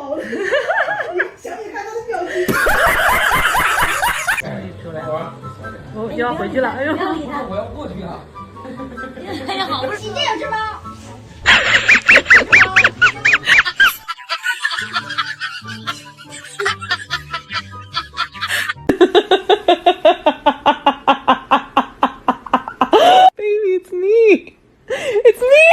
毛了。想你看他的表情。出来，我又要回去了。哎呦，不要理他，我要过去啊！哎呀，好，不是你这样是吗？Baby, it's me. It's me.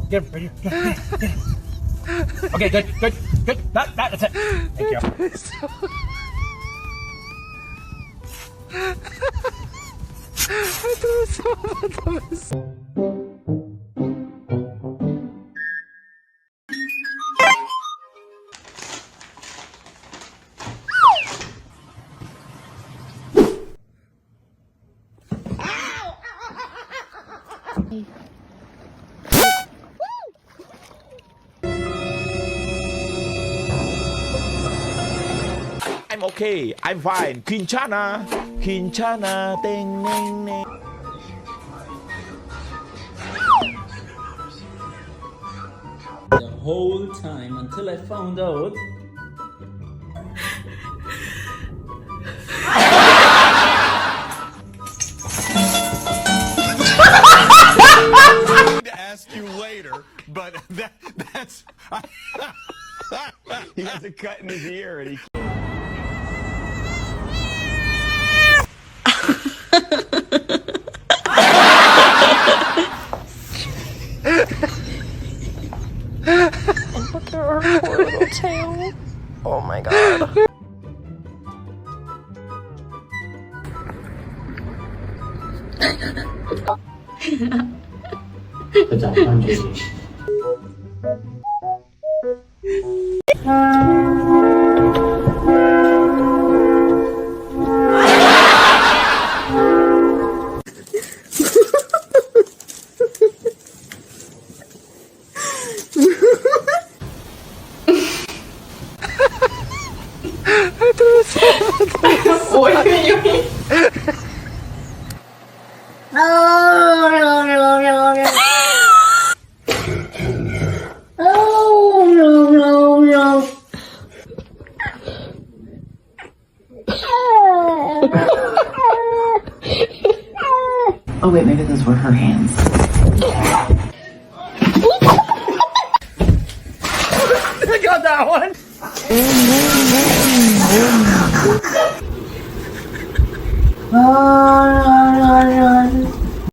Get right here. Okay, good. That's it. Thank you. I'm okay. I'm fine. Kinshana. Kinshana. Ding, ding, ding. The whole time until I found out. To ask you later, but that's he has a cut in his ear and he. And look at her poor little tail. Oh my god. Oh wait, maybe those were her hands. I got that one.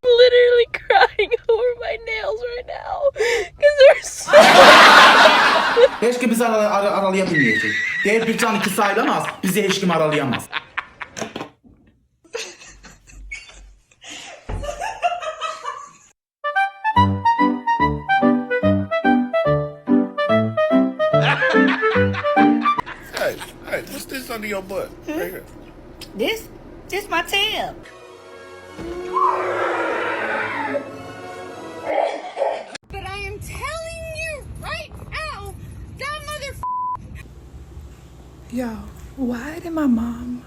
Literally crying over my nails right now because they're so. Hiç kim bizi aralayabilmeyecek. Değer bir can iki sayılamaz, bizi hiç kim aralayamaz. Hey, what's this under your butt? Right here. This my tail. But I am telling you right now, that mother. Yo, why did my mom?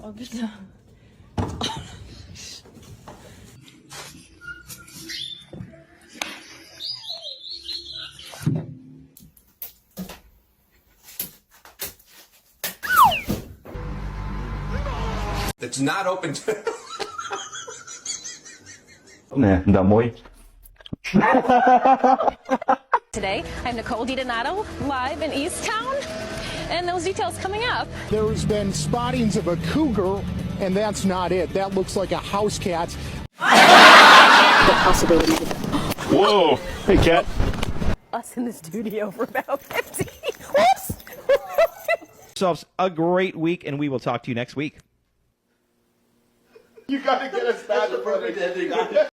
Oh, bitte. It's not open to. Nè, домой. Today, I'm Nicole DiDonato, live in East Town, and those details coming up. There's been spottings of a cougar and that's not it. That looks like a house cat. Whoa. Hey, cat. Us in the studio for about 50. Whoops. Yourselves a great week, and we will talk to you next week. You gotta get us back to perfect ending.